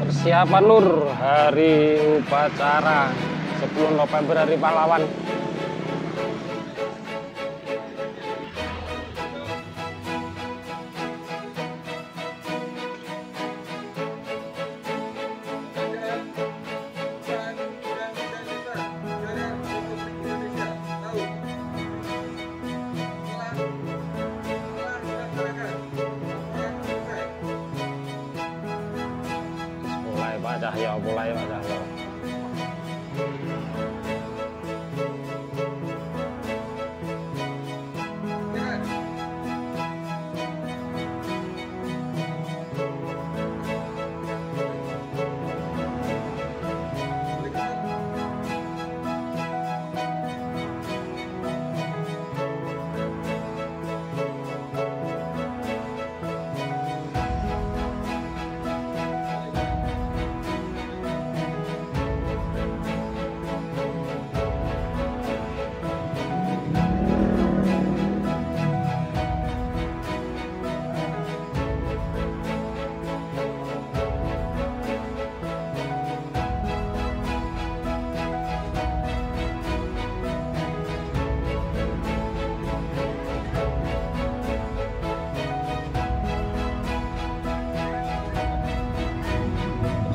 Persiapan Lur, hari upacara 10 November Hari Pahlawan. Mulai Pak Cahyo, mulai Pak Cahyo.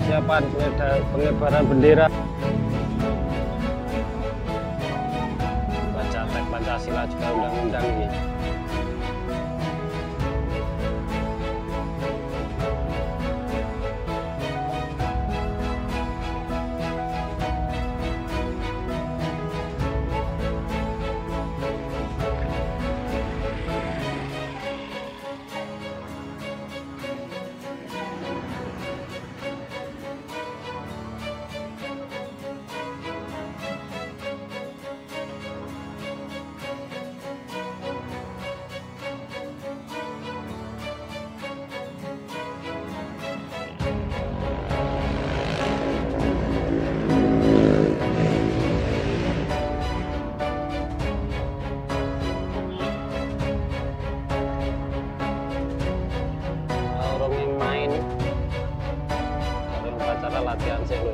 Persiapan pengibaran bendera. Baca teks Pancasila juga undang-undang ini. Latihan sih Lur.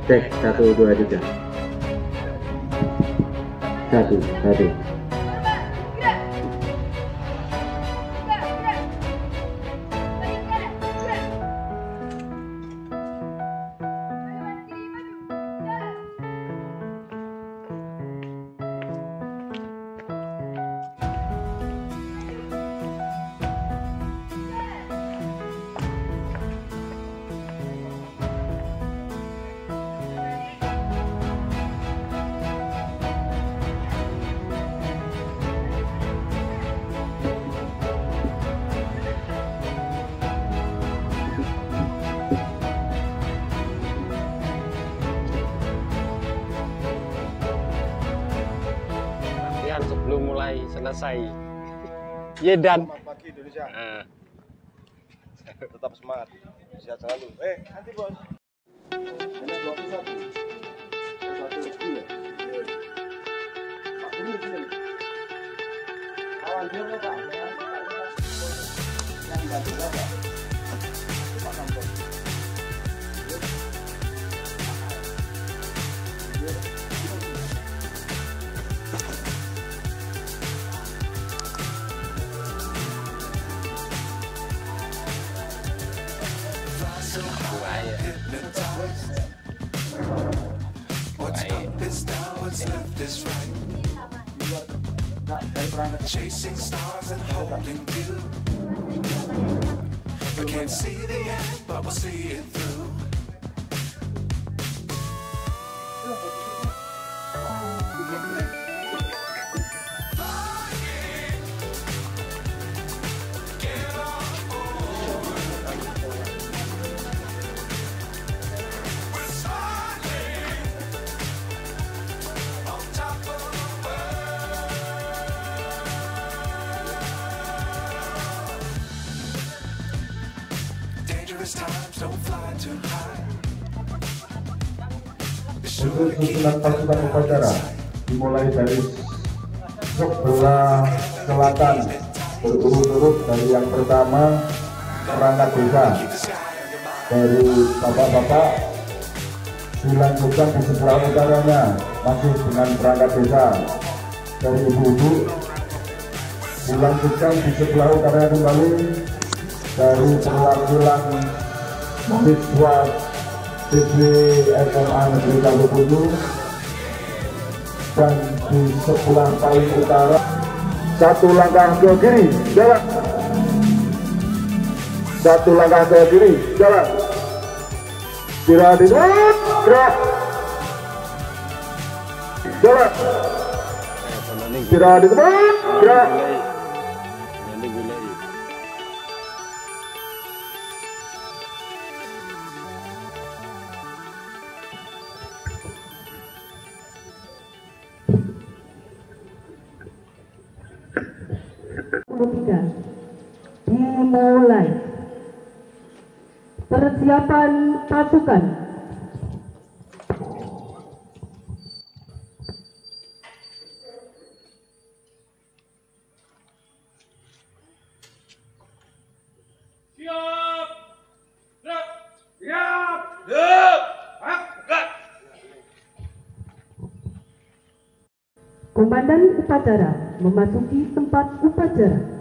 Cek 1 2 3. 1. mulai selesai. Yedan. Selamat pagi Indonesia. Tetap semangat. Sehat selalu. Nanti bos. Ini 21. 21 ya. Pak Guru di sini. Kawan dia Pak. Yang bantu berapa? Pak Kampung. Chasing stars and holding you. We can't see the end, but we'll see it through. Untuk susunan pasukan upacara dimulai dari sebelah selatan berurut-urut dari yang pertama perangkat desa, dari bapak-bapak dilanjutkan di sebelah utaranya masih dengan perangkat desa, dari ibu-ibu dilanjutkan di sebelah utaranya kembali dari perwakilan siswa SD SMA Negeri Kalubulu, dan di sebelah paling utara satu langkah ke kiri jalan, satu langkah ke kiri jalan, gerak di depan, gerak jalan, gerak di depan, gerak. Dimulai persiapan pasukan. Komandan upacara memasuki tempat upacara.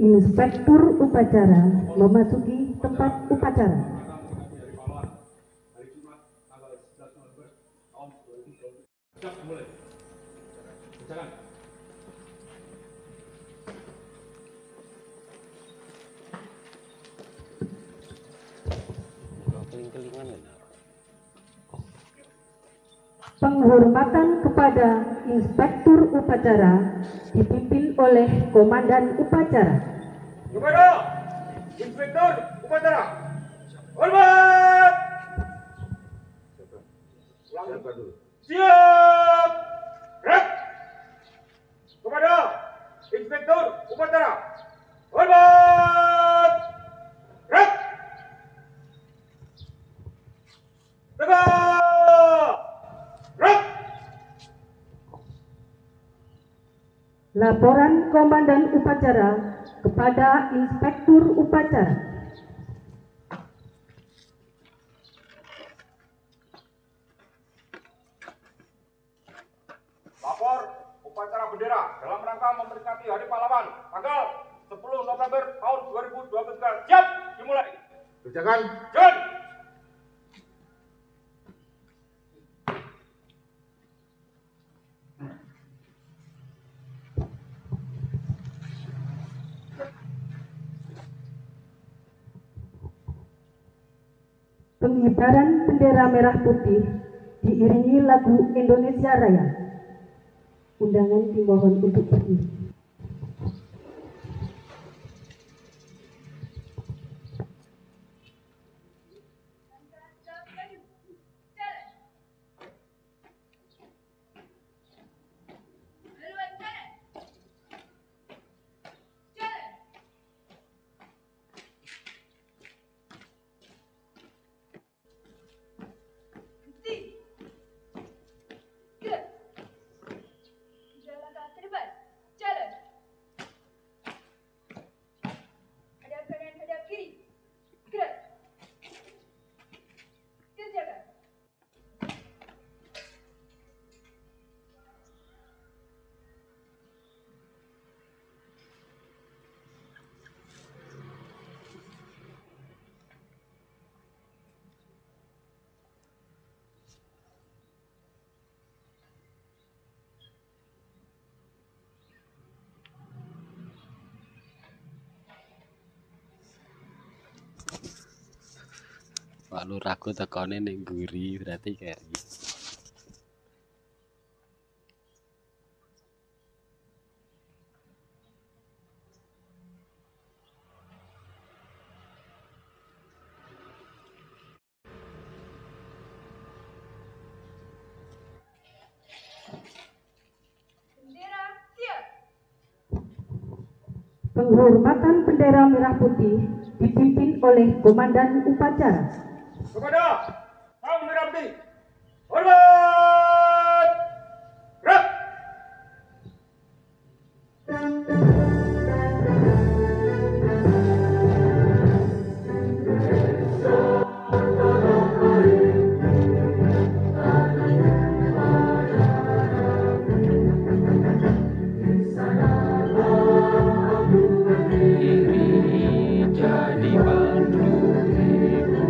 Inspektur upacara memasuki tempat upacara. Penghormatan kepada Inspektur upacara dipimpin oleh Komandan upacara. Kepada Inspektur upacara, hormat. Siap. Gerak. Kepada Inspektur upacara, hormat. Gerak. Tegak. Gerak. Laporan Komandan upacara kepada Inspektur upacara. bendera dalam rangka memperingati Hari Pahlawan tanggal 10 November tahun 2023. Siap, dimulai. Kerjakan. Jalan. Pengibaran bendera merah putih diiringi lagu Indonesia Raya. Undangan dimohon untuk berdiri. Pak Lurahku tekone ning mburi berarti keri. Penghormatan bendera merah putih dipimpin oleh Komandan Upacara. Kepada Sang Merah Putih, hormat. Gerak. Jadi pandu ibu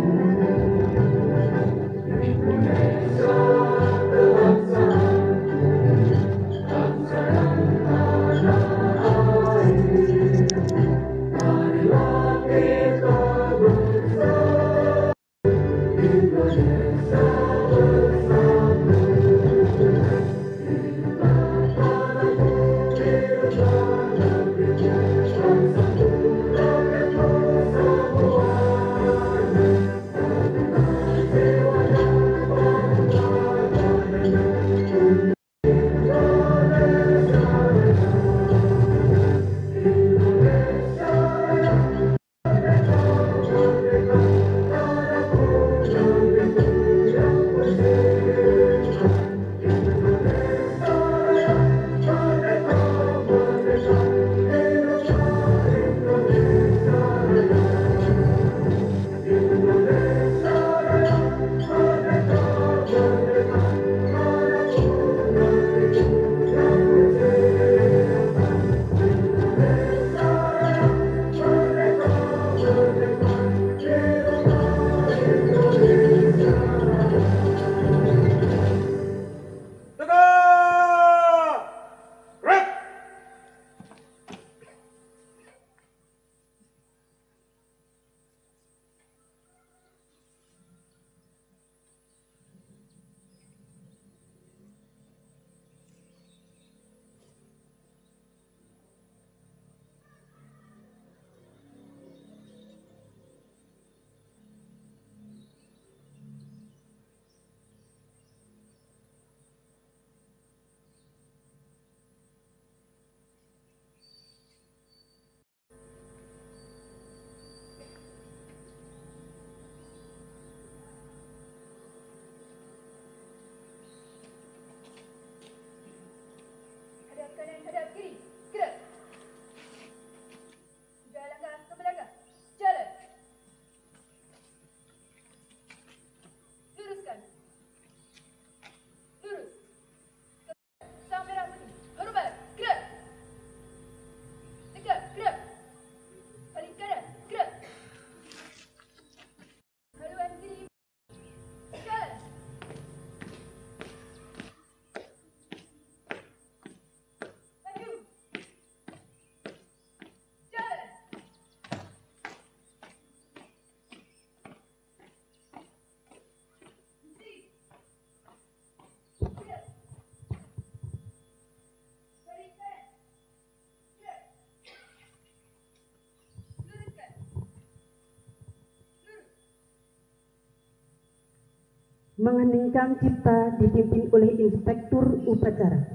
Mengeningkan cipta dipimpin oleh Inspektur Upacara.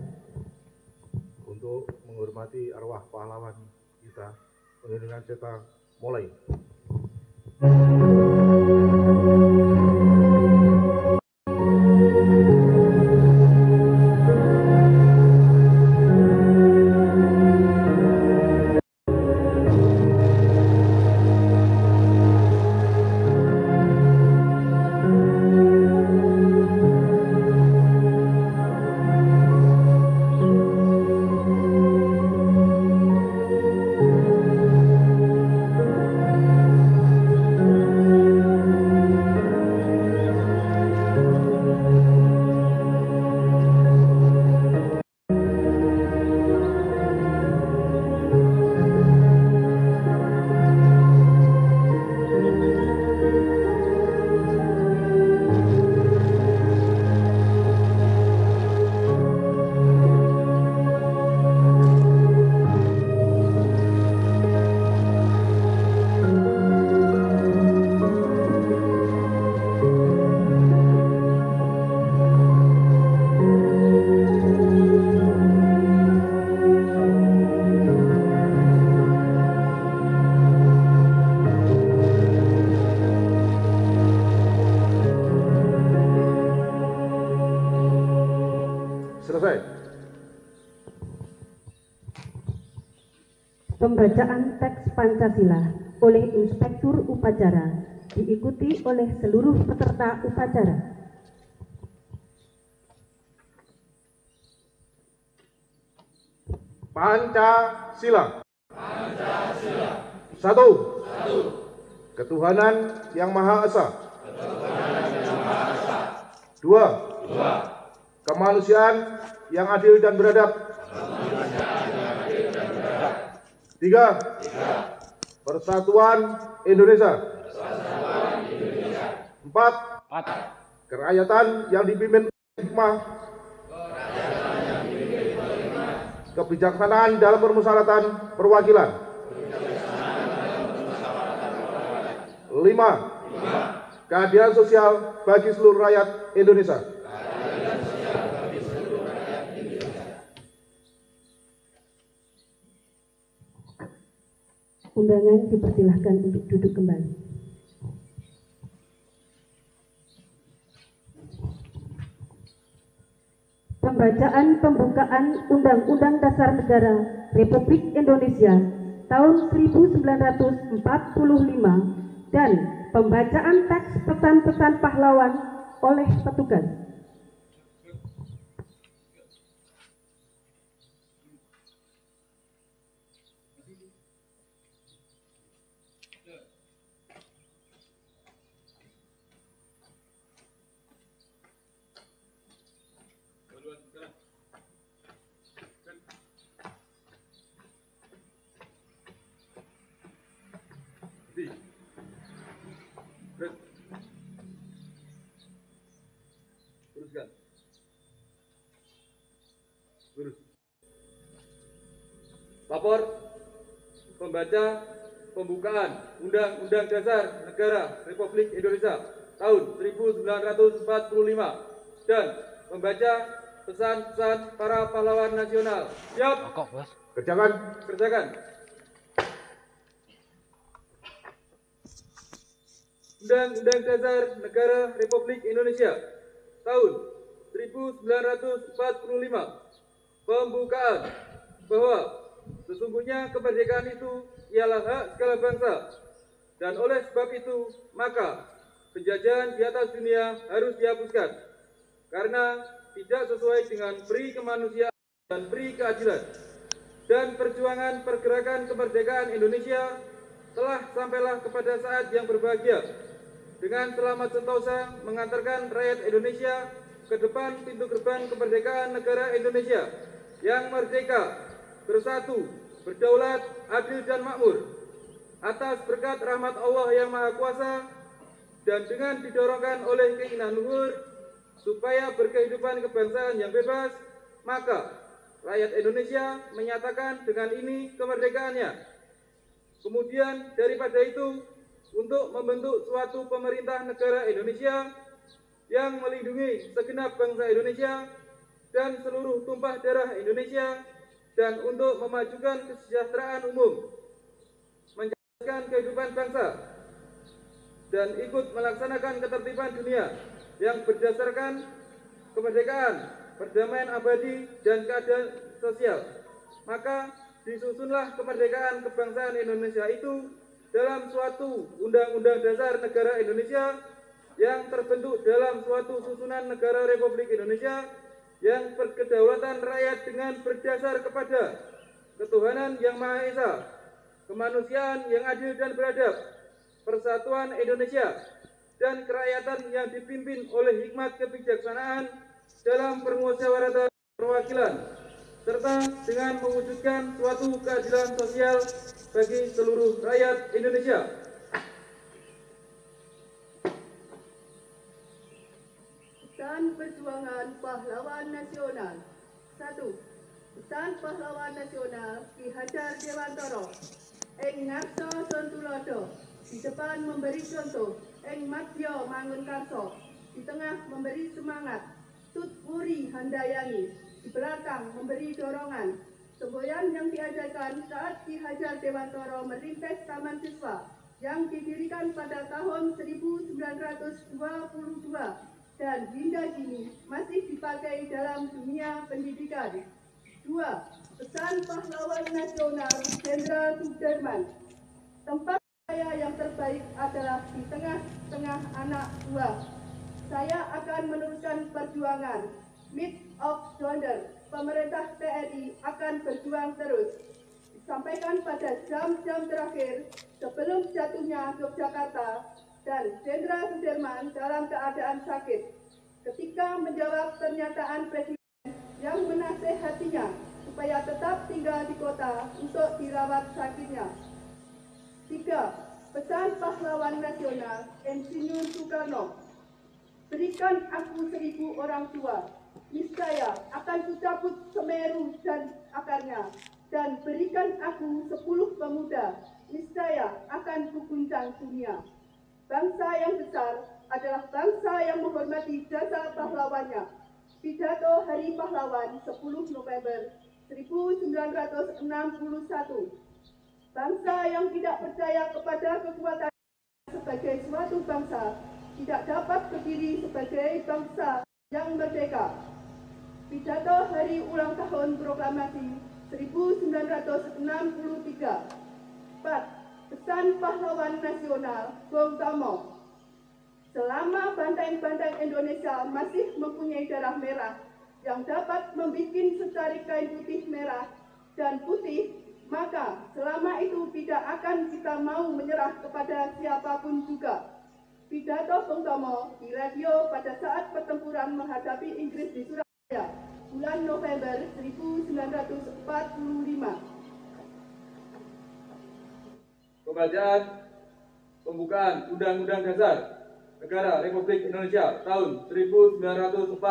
Untuk menghormati arwah pahlawan kita, mengeningkan cipta mulai. Selesai. Pembacaan teks Pancasila oleh Inspektur Upacara diikuti oleh seluruh peserta upacara. Pancasila. Satu. Ketuhanan Yang Maha Esa. Dua. Kemanusiaan yang adil dan beradab. Tiga. Persatuan Indonesia. Empat. Kerakyatan yang dipimpin hikmah, kebijaksanaan dalam permusyawaratan perwakilan. Lima. Keadilan sosial bagi seluruh rakyat Indonesia. Undangan dipersilahkan untuk duduk kembali. Pembacaan pembukaan Undang-Undang Dasar Negara Republik Indonesia tahun 1945 dan pembacaan teks pesan-pesan pahlawan oleh petugas. Teruskan. Terus. Lapor pembaca pembukaan Undang-Undang Dasar Negara Republik Indonesia tahun 1945 dan membaca pesan-pesan para pahlawan nasional. Siap. Kerjakan. Kerjakan. Undang-Undang Dasar Negara Republik Indonesia tahun 1945. Pembukaan bahwa sesungguhnya kemerdekaan itu ialah hak segala bangsa, dan oleh sebab itu maka penjajahan di atas dunia harus dihapuskan karena tidak sesuai dengan peri kemanusiaan dan peri keadilan. Dan perjuangan pergerakan kemerdekaan Indonesia telah sampailah kepada saat yang berbahagia dengan selamat sentosa mengantarkan rakyat Indonesia ke depan pintu gerbang kemerdekaan negara Indonesia yang merdeka, bersatu, berdaulat, adil dan makmur atas berkat rahmat Allah yang Maha Kuasa dan dengan didorongkan oleh keinginan luhur supaya berkehidupan kebangsaan yang bebas, maka rakyat Indonesia menyatakan dengan ini kemerdekaannya. Kemudian daripada itu, untuk membentuk suatu pemerintah negara Indonesia yang melindungi segenap bangsa Indonesia dan seluruh tumpah darah Indonesia, dan untuk memajukan kesejahteraan umum, menjalankan kehidupan bangsa, dan ikut melaksanakan ketertiban dunia yang berdasarkan kemerdekaan, perdamaian abadi, dan keadilan sosial. Maka disusunlah kemerdekaan kebangsaan Indonesia itu dalam suatu Undang-Undang Dasar Negara Indonesia yang terbentuk dalam suatu susunan negara Republik Indonesia yang berkedaulatan rakyat dengan berdasar kepada ketuhanan yang Maha Esa, kemanusiaan yang adil dan beradab, persatuan Indonesia, dan kerakyatan yang dipimpin oleh hikmat kebijaksanaan dalam permusyawaratan perwakilan, serta dengan mewujudkan suatu keadilan sosial bagi seluruh rakyat Indonesia. Pesan Perjuangan Pahlawan Nasional. 1. Pesan Pahlawan Nasional Ki Hajar Dewantara. Ing ngarsa Sontulodo, di depan memberi contoh. Ing madya mangun karso, di tengah memberi semangat. Tut Wuri Handayangi, di belakang memberi dorongan. Semboyan yang diadakan saat Ki Hajar Dewantara merintis Taman Siswa yang didirikan pada tahun 1922 dan hingga kini masih dipakai dalam dunia pendidikan. 2. Pesan Pahlawan Nasional Jenderal Sudirman. Tempat saya yang terbaik adalah di tengah-tengah anak buah. Saya akan meneruskan perjuangan. Mid of Gender, pemerintah TNI akan berjuang terus. Disampaikan pada jam-jam terakhir sebelum jatuhnya Yogyakarta, dan Jenderal Sudirman dalam keadaan sakit. Ketika menjawab pernyataan Presiden yang menasehatinya supaya tetap tinggal di kota untuk dirawat sakitnya. 3. Pesan Pahlawan Nasional Insinyur Soekarno. Berikan aku 1000 orang tua, niscaya akan kucabut Semeru dan akarnya, dan berikan aku 10 pemuda, niscaya akan kuguncang dunia. Bangsa yang besar adalah bangsa yang menghormati jasa pahlawannya. Pidato Hari Pahlawan 10 November 1961. Bangsa yang tidak percaya kepada kekuatan sebagai suatu bangsa tidak dapat berdiri sebagai bangsa yang merdeka. Pidato Hari Ulang Tahun Proklamasi 1963. 4. Pesan Pahlawan Nasional Bung Tomo. Selama banteng-banteng Indonesia masih mempunyai darah merah yang dapat membuat secari kain putih merah dan putih, maka selama itu tidak akan kita mau menyerah kepada siapapun juga. Pidato Bung Tomo di radio pada saat pertempuran menghadapi Inggris di Surabaya, bulan November 1945. Pembacaan pembukaan Undang-Undang Dasar Negara Republik Indonesia tahun 1945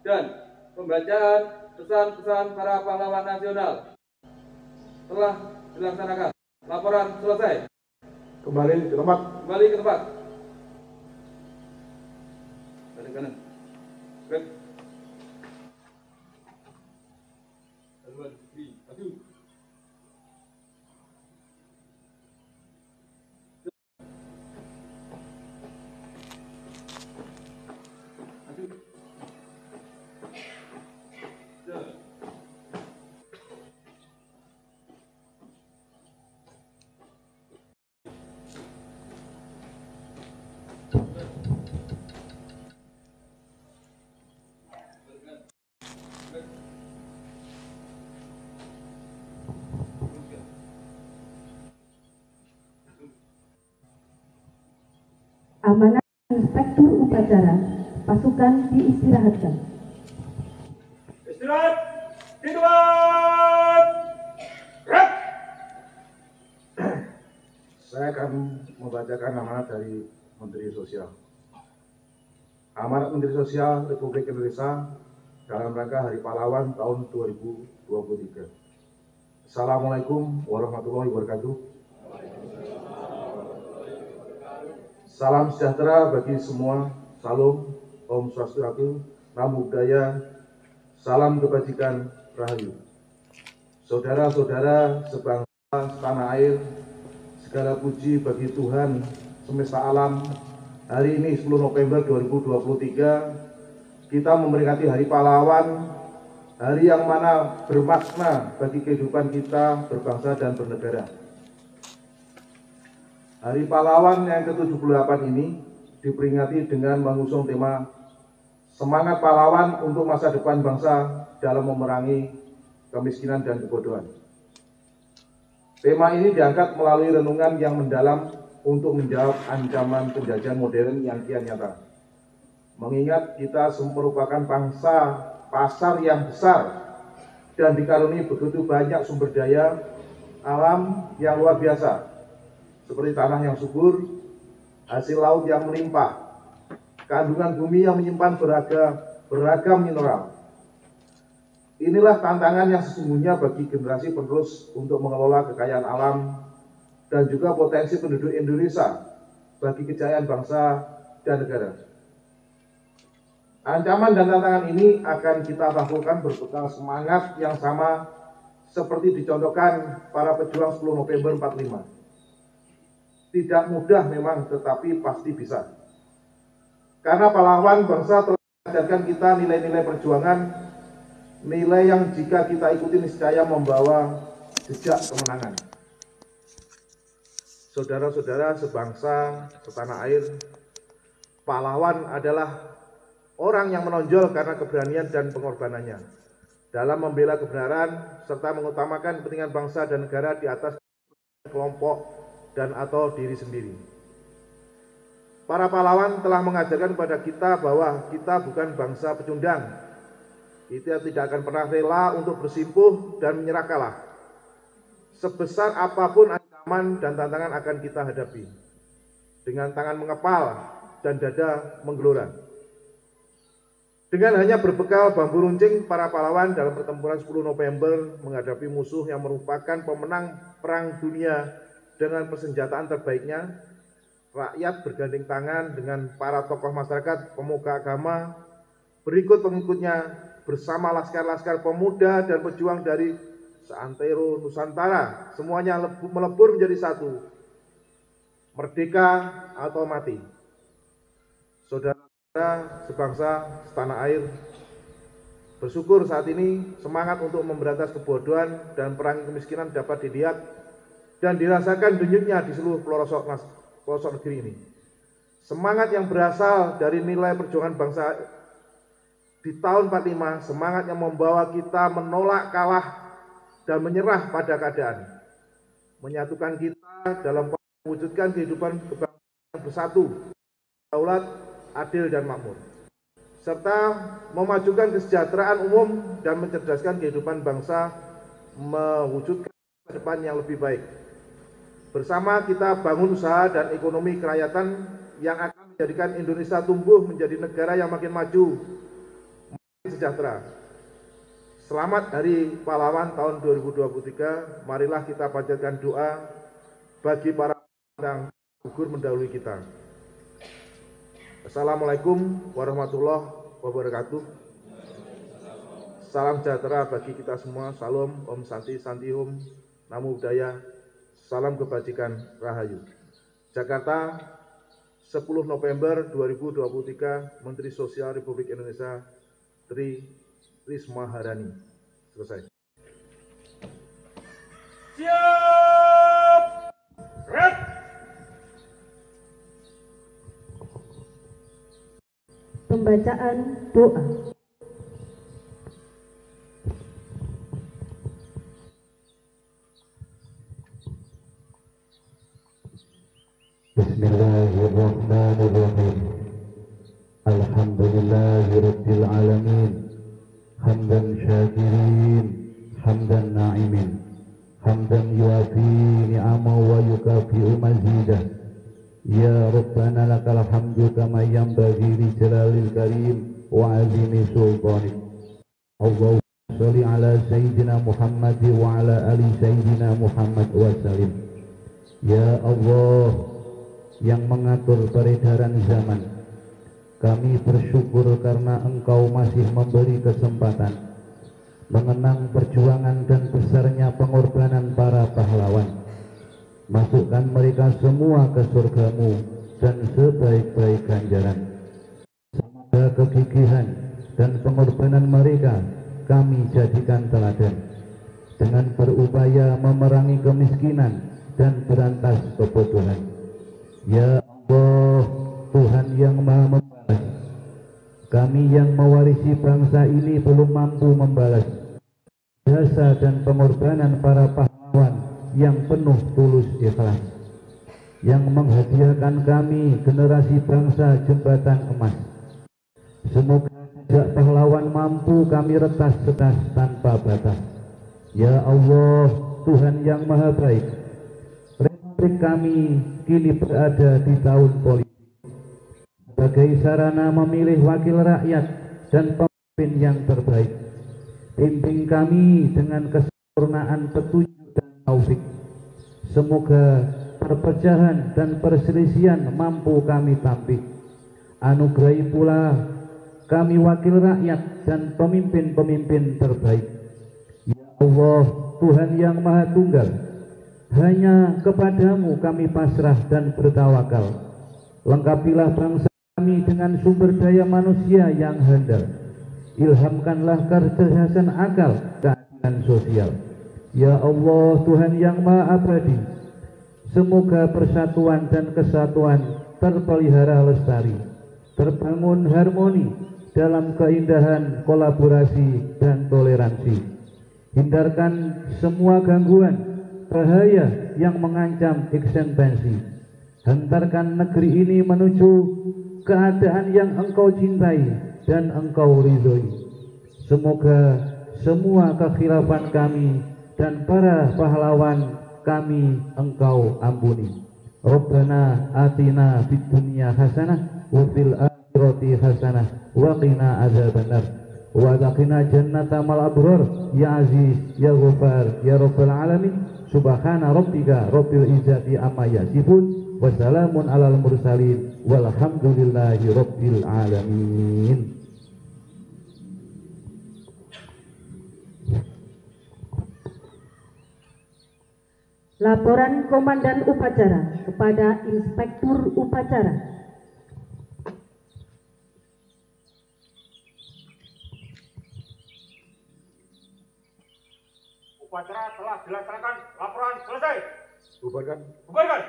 dan pembacaan pesan-pesan para pahlawan nasional telah dilaksanakan. Laporan selesai. Kembali ke tempat. Kembali ke tempat. Balik kanan. Baik. Haluan, maju. Amanat Inspektur Upacara pasukan diistirahatkan. Istirahat di tempat. Saya akan membacakan amanat dari Menteri Sosial. Amanat Menteri Sosial Republik Indonesia dalam rangka Hari Pahlawan tahun 2023. Assalamualaikum warahmatullahi wabarakatuh. Salam sejahtera bagi semua Salam, Om Swastiastu, Namo Buddhaya, salam kebajikan, Rahayu. Saudara-saudara sebangsa tanah air, segala puji bagi Tuhan semesta alam. Hari ini 10 November 2023 kita memperingati Hari Pahlawan, hari yang mana bermakna bagi kehidupan kita berbangsa dan bernegara. Hari Pahlawan yang ke-78 ini diperingati dengan mengusung tema Semangat Pahlawan untuk Masa Depan Bangsa dalam Memerangi Kemiskinan dan Kebodohan. Tema ini diangkat melalui renungan yang mendalam untuk menjawab ancaman penjajahan modern yang kian nyata. Mengingat kita merupakan bangsa pasar yang besar dan dikaruniai begitu banyak sumber daya alam yang luar biasa, seperti tanah yang subur, hasil laut yang melimpah, kandungan bumi yang menyimpan beragam mineral. Inilah tantangan yang sesungguhnya bagi generasi penerus untuk mengelola kekayaan alam dan juga potensi penduduk Indonesia bagi kejayaan bangsa dan negara. Ancaman dan tantangan ini akan kita lakukan berbekal semangat yang sama seperti dicontohkan para pejuang 10 November 45. Tidak mudah memang, tetapi pasti bisa. Karena pahlawan bangsa telah mengajarkan kita nilai-nilai perjuangan, nilai yang jika kita ikuti niscaya membawa jejak kemenangan. Saudara-saudara sebangsa, setanah air, pahlawan adalah orang yang menonjol karena keberanian dan pengorbanannya dalam membela kebenaran serta mengutamakan kepentingan bangsa dan negara di atas kelompok dan atau diri sendiri. Para pahlawan telah mengajarkan kepada kita bahwa kita bukan bangsa pecundang. Kita tidak akan pernah rela untuk bersimpuh dan menyerah kalah. Sebesar apapun ancaman dan tantangan akan kita hadapi. Dengan tangan mengepal dan dada menggelora. Dengan hanya berbekal bambu runcing, para pahlawan dalam pertempuran 10 November menghadapi musuh yang merupakan pemenang Perang Dunia dengan persenjataan terbaiknya. Rakyat bergandeng tangan dengan para tokoh masyarakat, pemuka agama, berikut pengikutnya bersama laskar-laskar pemuda dan pejuang dari seantero Nusantara. Semuanya melebur menjadi satu. Merdeka atau mati. Saudara sebangsa setanah air, bersyukur saat ini semangat untuk memberantas kebodohan dan perangi kemiskinan dapat dilihat dan dirasakan denyutnya di seluruh pelosok negeri ini. Semangat yang berasal dari nilai perjuangan bangsa di tahun 45, semangat yang membawa kita menolak kalah dan menyerah pada keadaan, menyatukan kita dalam mewujudkan kehidupan kebangsaan yang bersatu, daulat, adil dan makmur, serta memajukan kesejahteraan umum dan mencerdaskan kehidupan bangsa, mewujudkan masa depan yang lebih baik. Bersama kita bangun usaha dan ekonomi kerakyatan yang akan menjadikan Indonesia tumbuh menjadi negara yang makin maju, makin sejahtera. Selamat Hari Pahlawan tahun 2023. Marilah kita panjatkan doa bagi para yang gugur mendahului kita. Assalamualaikum warahmatullahi wabarakatuh. Salam sejahtera bagi kita semua. Salam, Om Santi, Santi Hum, Namo Buddhaya. Salam kebajikan, Rahayu. Jakarta, 10 November 2023, Menteri Sosial Republik Indonesia, Tri Risma Harani. Selesai. Siap! Red! Pembacaan doa. Bismillahirrahmanirrahim. Alhamdulillahirabbil alamin. Hamdan syakirin, hamdan na'imin, hamdan yuafi ni'amahu wa yukafi'u mazidah. Ya Rabbana lakal hamdu kama yanbaghi li jalalil karim wa azimi sultanik. Allahumma sholli ala sayyidina Muhammad wa ala ali sayyidina Muhammad wa salim. Ya Allah yang mengatur peredaran zaman, Kami bersyukur karena Engkau masih memberi kesempatan mengenang perjuangan dan besarnya pengorbanan para pahlawan. Masukkan mereka semua ke surga-Mu dan sebaik-baik ganjaran. Semoga kegigihan dan pengorbanan mereka kami jadikan teladan dengan berupaya memerangi kemiskinan dan berantas kebodohan. Ya Allah, Tuhan yang Maha Membalas, kami yang mewarisi bangsa ini belum mampu membalas jasa dan pengorbanan para pahlawan yang penuh tulus ikhlas, yang menghadiahkan kami generasi bangsa jembatan emas. Semoga jejak pahlawan mampu kami retas-retas tanpa batas. Ya Allah, Tuhan yang Maha Baik, Republik kami kini berada di tahun politik. Sebagai sarana memilih wakil rakyat dan pemimpin yang terbaik, bimbing kami dengan kesempurnaan petunjuk dan taufik. Semoga perpecahan dan perselisihan mampu kami tampik. Anugerahi pula kami wakil rakyat dan pemimpin-pemimpin terbaik. Ya Allah, Tuhan yang Maha Tunggal, hanya kepadamu kami pasrah dan bertawakal. Lengkapilah bangsa kami dengan sumber daya manusia yang handal. Ilhamkanlah kecerdasan akal, keadilan sosial. Ya Allah, Tuhan yang Maha Abadi, semoga persatuan dan kesatuan terpelihara lestari, terbangun harmoni dalam keindahan kolaborasi dan toleransi. Hindarkan semua gangguan, bahaya yang mengancam eksistensi. Hantarkan negeri ini menuju keadaan yang Engkau cintai dan Engkau ridhoi. Semoga semua kekhilafan kami dan para pahlawan kami Engkau ampuni. Rabbana atina fid dunya hasanah wa fil akhirati hasanah wa qina adzabannar wa adkhilna jannata mal abrar ya aziz ya ghafar ya rabbal alamin. Subhana rabbika rabbil izzati amma yasifun wa salamun alal mursalin walhamdulillahi rabbil alamin. Laporan Komandan Upacara kepada Inspektur Upacara. Upacara telah dilaksanakan. Laporan selesai. Bubarkan. Bubarkan.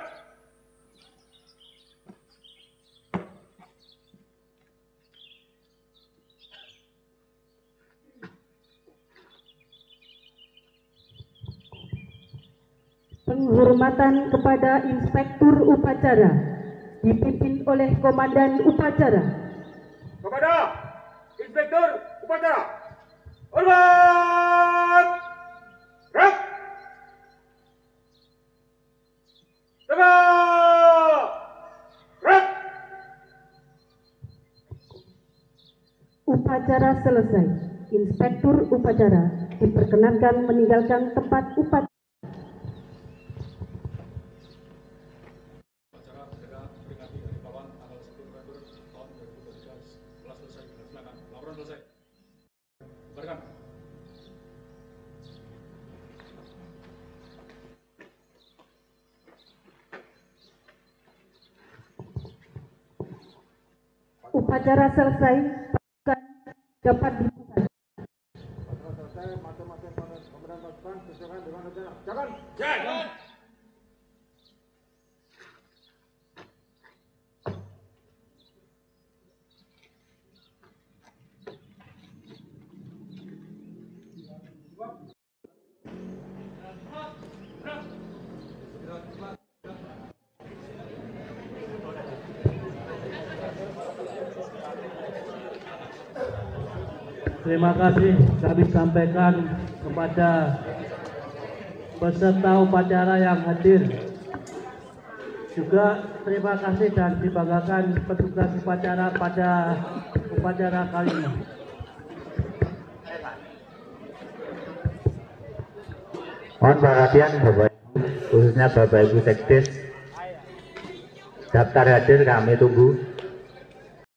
Penghormatan kepada Inspektur Upacara dipimpin oleh Komandan Upacara. Kepada Inspektur Upacara. Hormat. Gerak. Tegak. Gerak. Upacara selesai. Inspektur Upacara diperkenankan meninggalkan tempat upacara. Upacara selesai, dapat dibuka. Selesai, masing-masing komandan pasukan sesuai dengan rencana. Jangan. Jangan. Terima kasih kami sampaikan kepada peserta upacara yang hadir. Juga terima kasih dan dibanggakan petugas upacara pada upacara kali ini. Mohon perhatian Bapak Ibu, khususnya Bapak Ibu Sekdes. Daftar hadir kami tunggu.